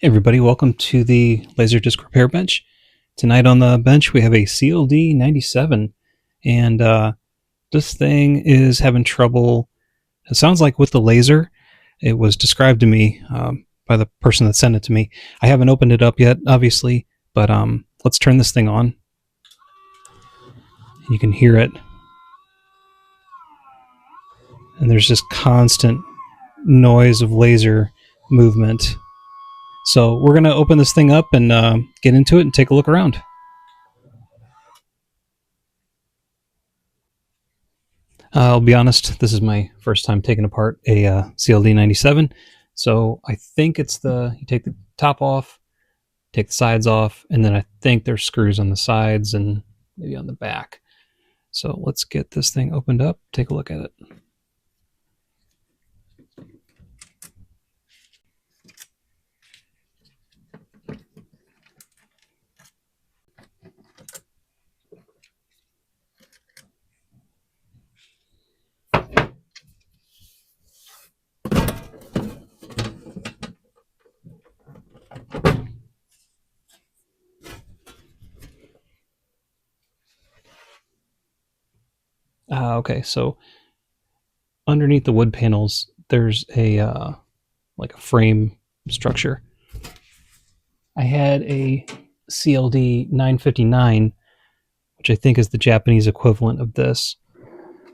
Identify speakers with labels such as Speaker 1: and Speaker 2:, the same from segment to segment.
Speaker 1: Hey everybody, welcome to the Laserdisc repair bench. Tonight on the bench we have a CLD-97, and this thing is having trouble. It sounds like with the laser. It was described to me by the person that sent it to me. I haven't opened it up yet, obviously, but let's turn this thing on. You can hear it, and there's just constant noise of laser movement. So we're going to open this thing up and get into it and take a look around. I'll be honest, this is my first time taking apart a CLD-97. So I think it's you take the top off, take the sides off, and then I think there's screws on the sides and maybe on the back. So let's get this thing opened up, take a look at it. Okay, so underneath the wood panels, there's a like a frame structure. I had a CLD-959, which I think is the Japanese equivalent of this,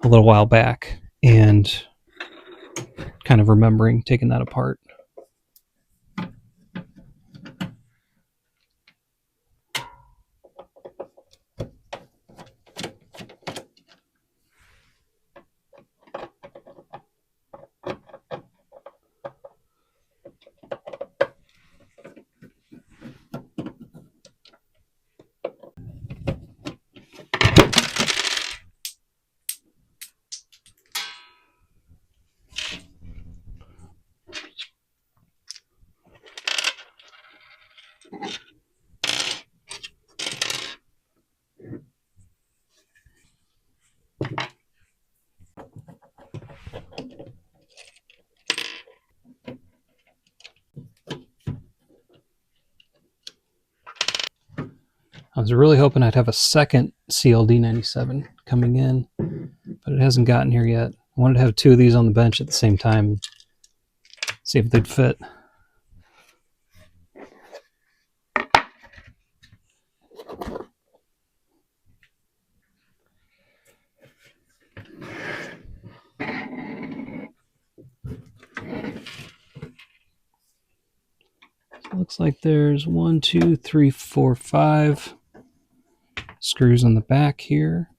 Speaker 1: a little while back, and kind of remembering taking that apart. I was really hoping I'd have a second CLD-97 coming in, but it hasn't gotten here yet. I wanted to have two of these on the bench at the same time, see if they'd fit. Looks like there's 1, 2, 3, 4, 5 screws on the back here.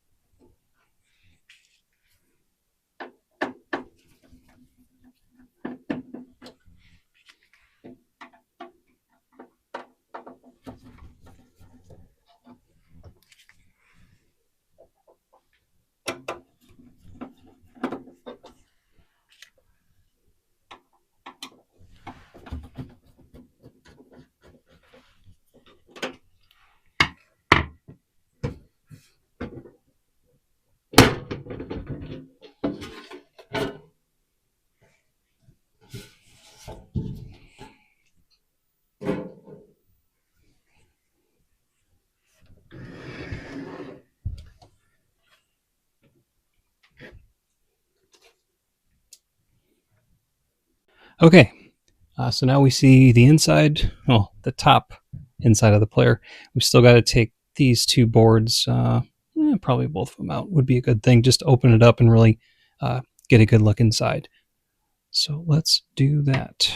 Speaker 1: Okay, so now we see the inside, well, the top inside of the player. We've still got to take these two boards, probably both of them out would be a good thing. Just open it up and really get a good look inside. So let's do that.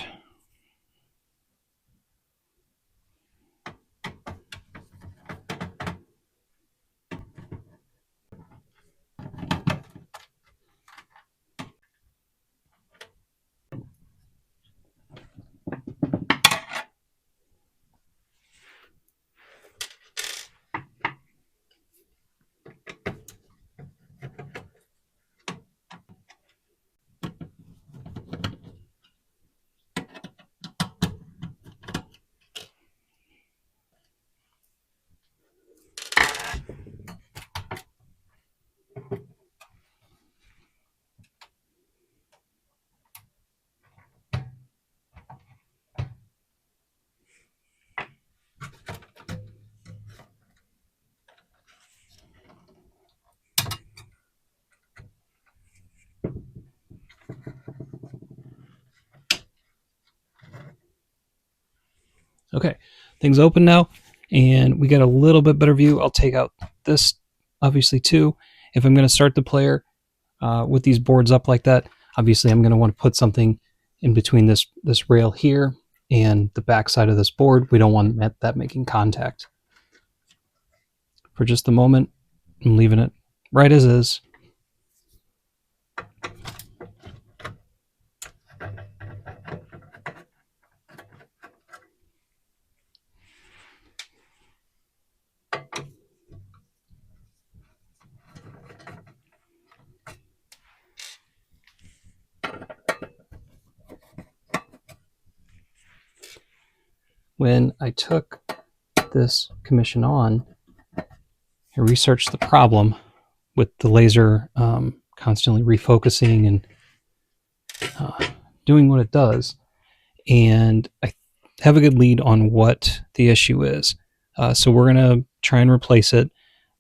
Speaker 1: Okay, things open now, and we got a little bit better view. I'll take out this, obviously, too. If I'm going to start the player with these boards up like that, obviously I'm going to want to put something in between this rail here and the back side of this board. We don't want that making contact. For just a moment, I'm leaving it right as is. When I took this commission on, I researched the problem with the laser constantly refocusing and doing what it does. And I have a good lead on what the issue is. So we're going to try and replace it.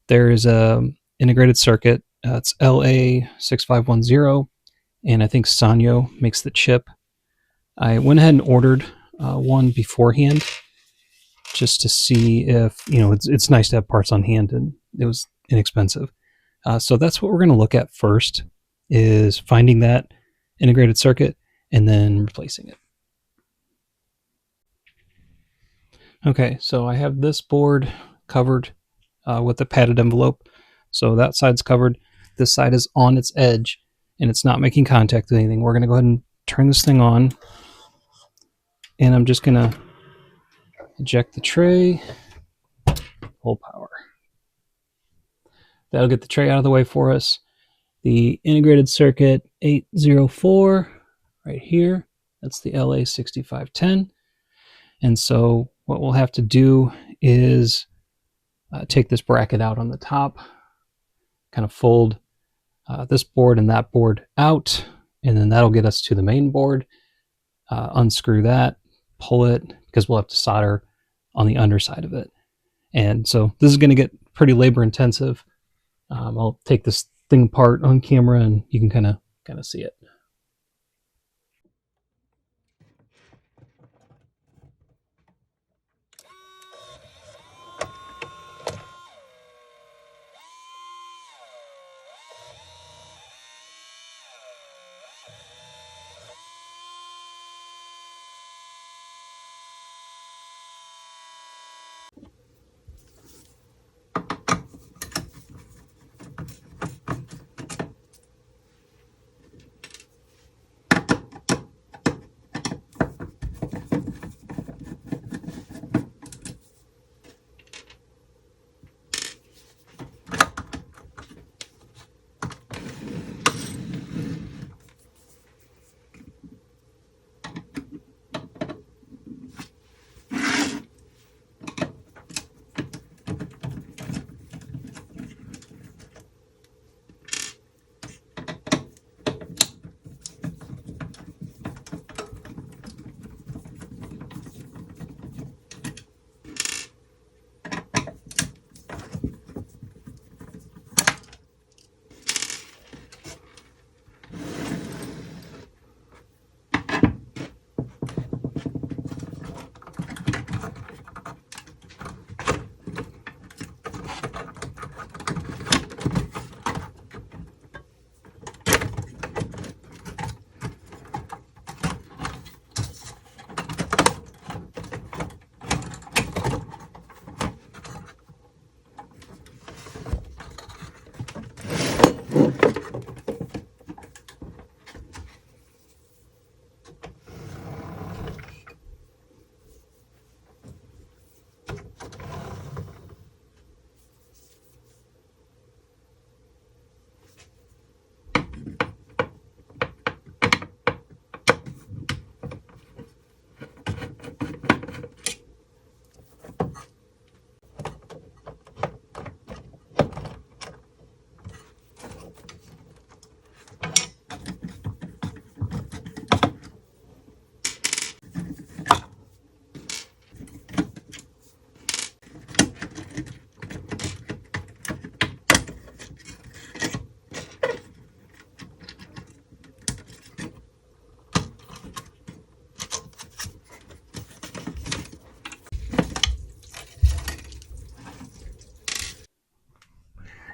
Speaker 1: There is a integrated circuit. It's LA6510, and I think Sanyo makes the chip. I went ahead and ordered one beforehand just to see if, it's nice to have parts on hand, and it was inexpensive. So that's what we're going to look at first, is finding that integrated circuit and then replacing it. Okay, so I have this board covered with a padded envelope. So that side's covered. This side is on its edge, and it's not making contact with anything. We're going to go ahead and turn this thing on, and I'm just going to eject the tray, full power. That'll get the tray out of the way for us. The integrated circuit 804 right here, that's the LA6510. And so what we'll have to do is take this bracket out on the top, kind of fold this board and that board out, and then that'll get us to the main board. Unscrew that, pull it, because we'll have to solder on the underside of it. And so this is going to get pretty labor intensive. I'll take this thing apart on camera, and you can kind of see it.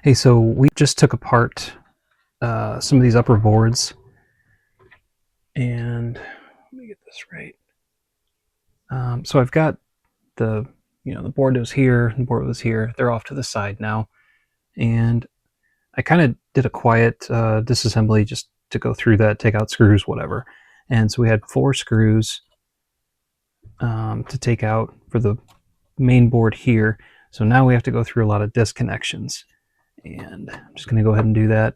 Speaker 1: Hey, so we just took apart some of these upper boards, and let me get this right. So I've got the board was here, the board was here. They're off to the side now, and I kind of did a quiet disassembly just to go through that, take out screws, whatever. And so we had 4 screws to take out for the main board here. So now we have to go through a lot of disconnections, and I'm just going to go ahead and do that.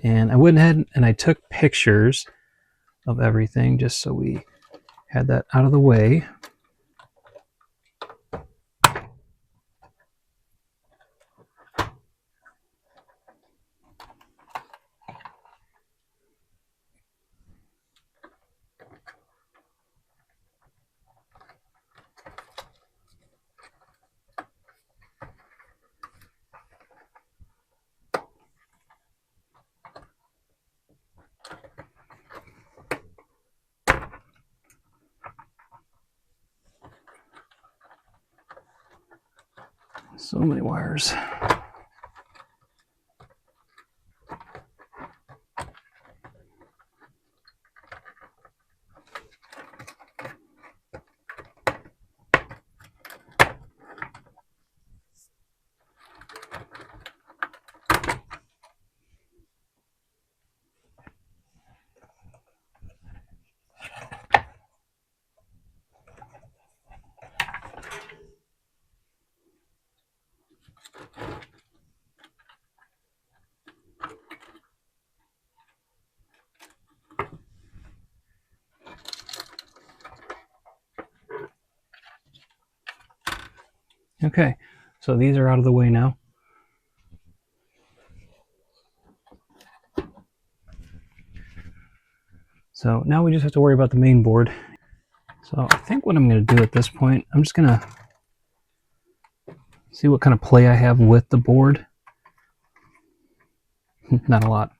Speaker 1: And I went ahead and I took pictures of everything just so we had that out of the way. So many wires. Okay, so these are out of the way now. So now we just have to worry about the main board. So I think what I'm going to do at this point, I'm just going to see what kind of play I have with the board. Not a lot.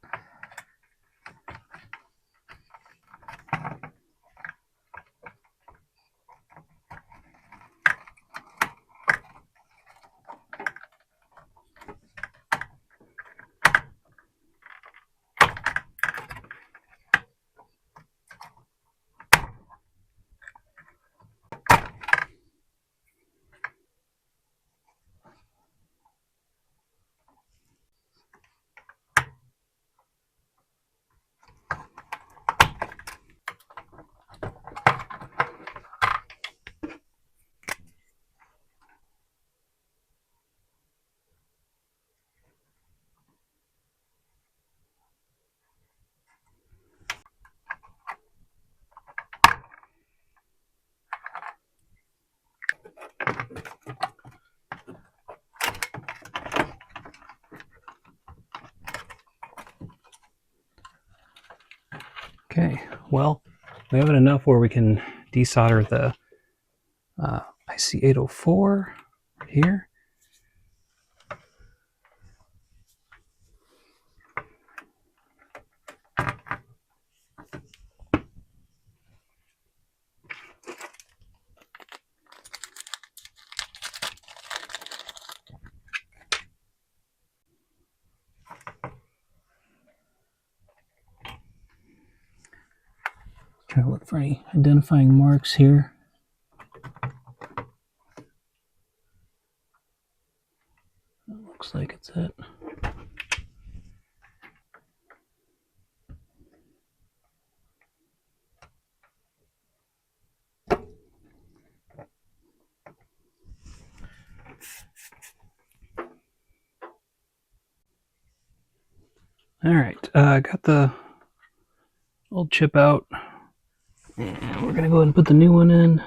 Speaker 1: Okay, well, we have it enough where we can desolder the IC 804 here. Try to look for any identifying marks here. Looks like it's it. All right, I got the old chip out, and we're gonna go ahead and put the new one in.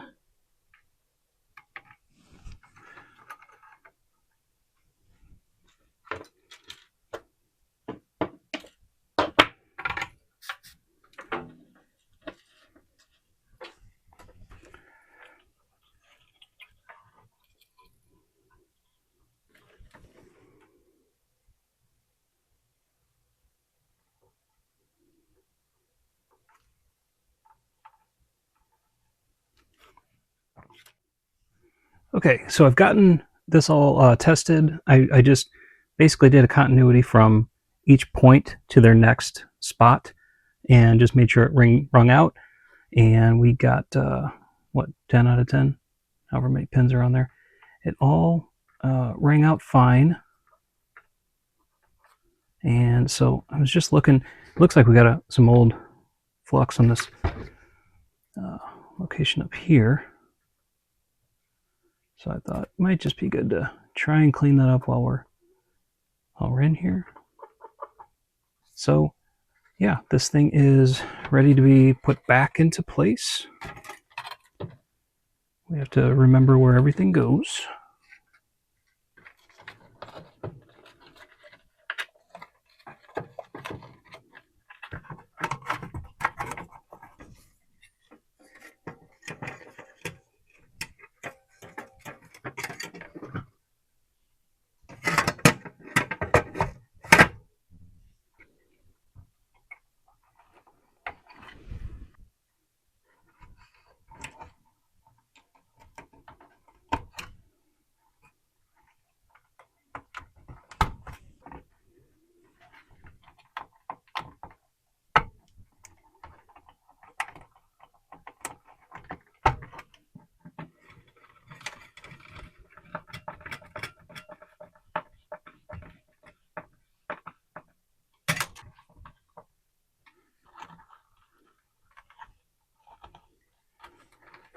Speaker 1: Okay, so I've gotten this all tested. I just basically did a continuity from each point to their next spot and just made sure it rung out. And we got, what, 10 out of 10? However many pins are on there. It all rang out fine. And so I was just looking. It looks like we got some old flux on this location up here. So I thought it might just be good to try and clean that up while we're in here. So yeah, this thing is ready to be put back into place. We have to remember where everything goes.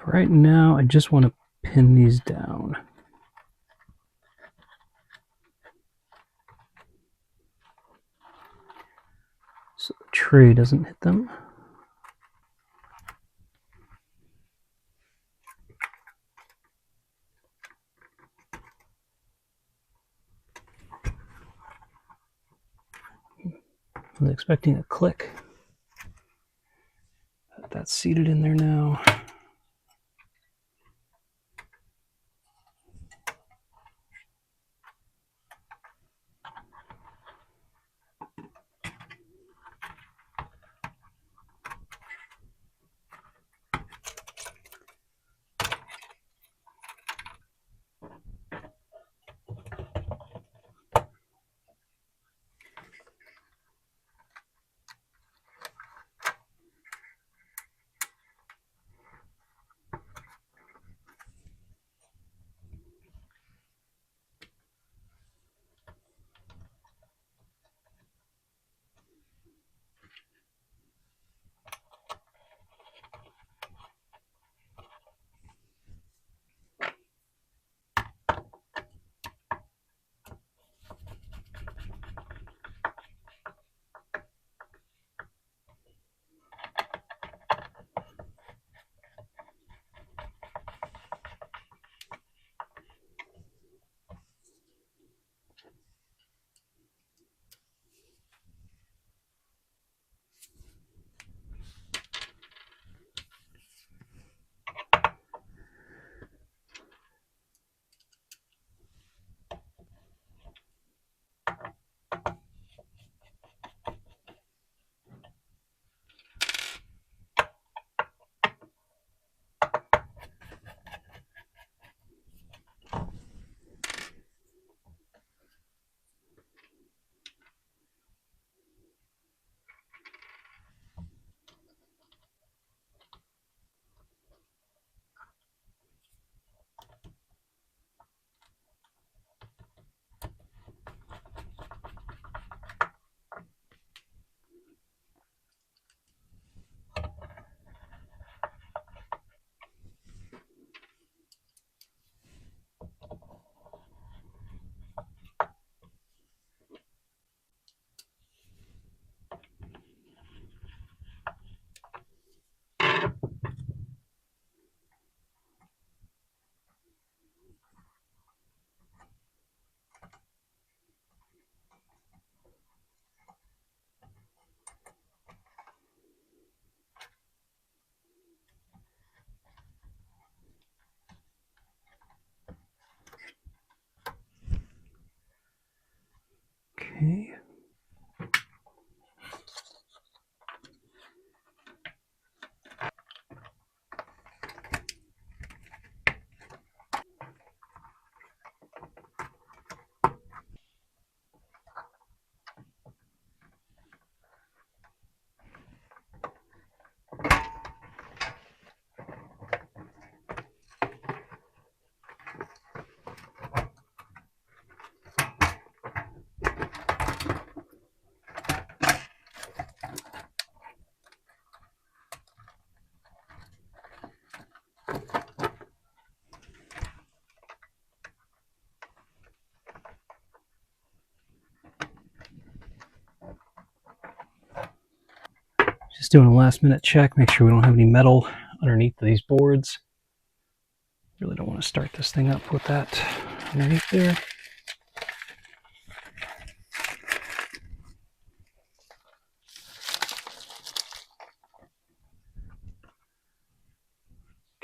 Speaker 1: Right now, I just want to pin these down. So the tray doesn't hit them. I was expecting a click. That's seated in there now. Just doing a last minute check, make sure we don't have any metal underneath these boards. Really don't want to start this thing up with that underneath there.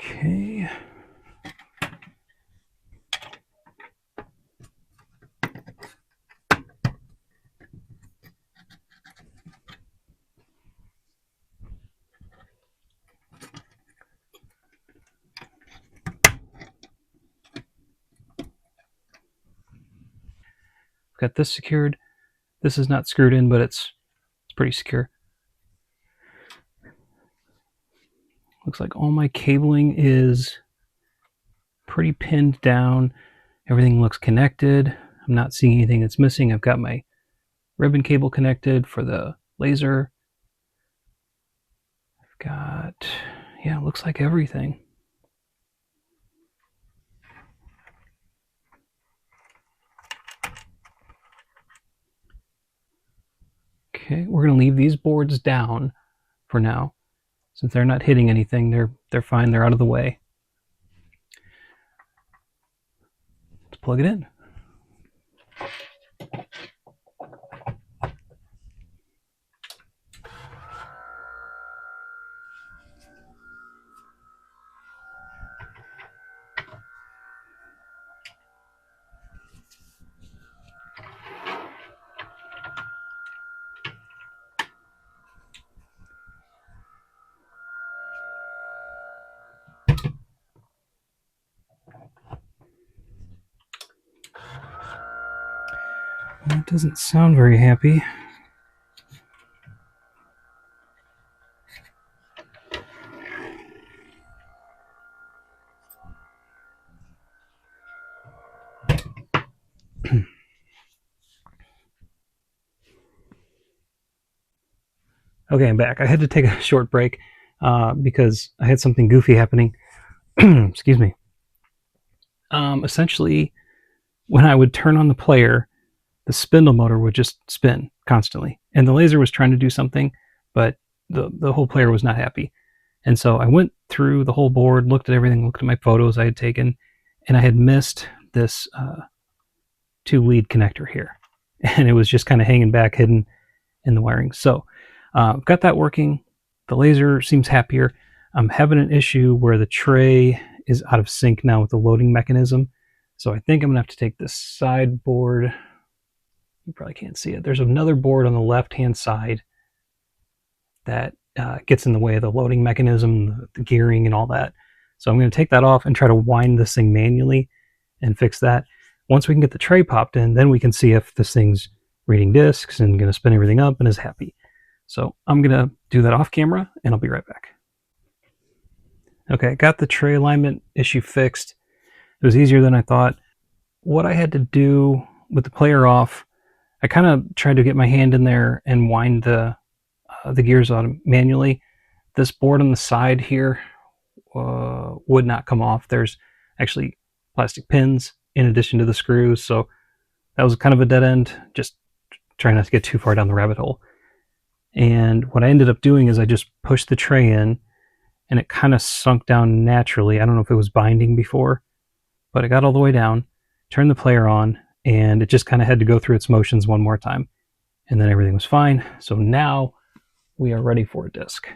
Speaker 1: Okay. Got this secured. This is not screwed in, but it's pretty secure. Looks like all my cabling is pretty pinned down. Everything looks connected. I'm not seeing anything that's missing. I've got my ribbon cable connected for the laser. I've got, yeah, it looks like everything. Okay, we're going to leave these boards down for now. Since they're not hitting anything, they're fine, they're out of the way. Let's plug it in. That doesn't sound very happy. Okay, I'm back. I had to take a short break because I had something goofy happening. Excuse me. Essentially, when I would turn on the player, the spindle motor would just spin constantly. And the laser was trying to do something, but the whole player was not happy. And so I went through the whole board, looked at everything, looked at my photos I had taken, and I had missed this 2-lead connector here. And it was just kind of hanging back, hidden in the wiring. So got that working. The laser seems happier. I'm having an issue where the tray is out of sync now with the loading mechanism. So I think I'm going to have to take this side board. You probably can't see it. There's another board on the left-hand side that gets in the way of the loading mechanism, the gearing, and all that. So I'm going to take that off and try to wind this thing manually and fix that. Once we can get the tray popped in, then we can see if this thing's reading discs and going to spin everything up and is happy. So I'm going to do that off camera, and I'll be right back. Okay, got the tray alignment issue fixed. It was easier than I thought. What I had to do with the player off, I kind of tried to get my hand in there and wind the gears on manually. This board on the side here would not come off. There's actually plastic pins in addition to the screws, so that was kind of a dead end, just trying not to get too far down the rabbit hole. And what I ended up doing is I just pushed the tray in, and it kind of sunk down naturally. I don't know if it was binding before, but it got all the way down, turned the player on, and it just kind of had to go through its motions one more time. And then everything was fine. So now we are ready for a disc.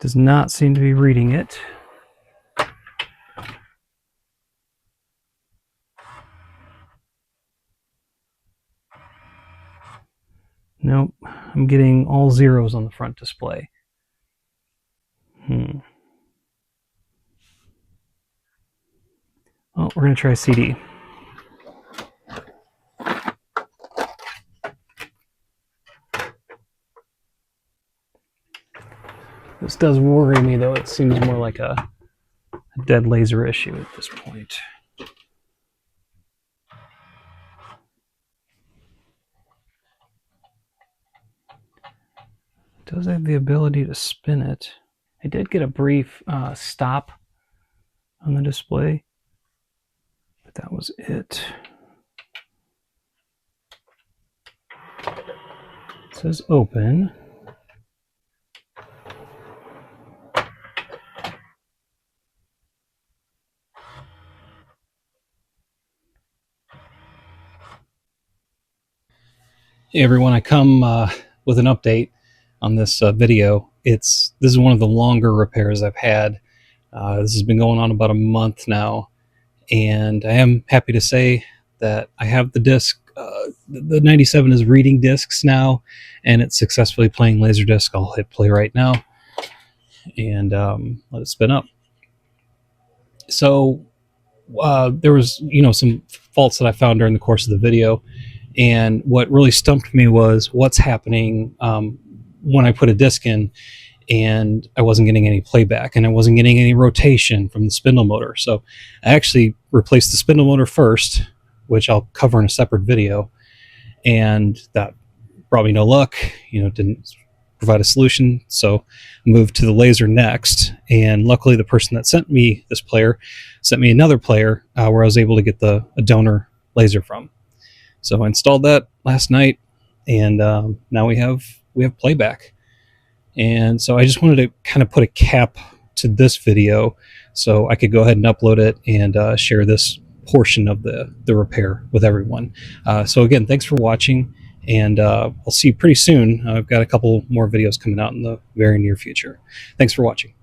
Speaker 1: Does not seem to be reading it. Nope, I'm getting all zeros on the front display. Well, we're going to try CD. This does worry me, though. It seems more like a dead laser issue at this point. It does have the ability to spin it. I did get a brief stop on the display, but that was it. It says open. Hey everyone, I come with an update on this video. This is one of the longer repairs I've had. This has been going on about a month now, and I am happy to say that I have the disc. The 97 is reading discs now, and it's successfully playing Laserdisc. I'll hit play right now and let it spin up. So there was, some faults that I found during the course of the video. And what really stumped me was what's happening when I put a disc in and I wasn't getting any playback and I wasn't getting any rotation from the spindle motor. So I actually replaced the spindle motor first, which I'll cover in a separate video. And that brought me no luck, didn't provide a solution. So I moved to the laser next. And luckily the person that sent me this player sent me another player where I was able to get a donor laser from. So I installed that last night, and now we have playback. And so I just wanted to kind of put a cap to this video so I could go ahead and upload it and share this portion of the repair with everyone. So again, thanks for watching, and I'll see you pretty soon. I've got a couple more videos coming out in the very near future. Thanks for watching.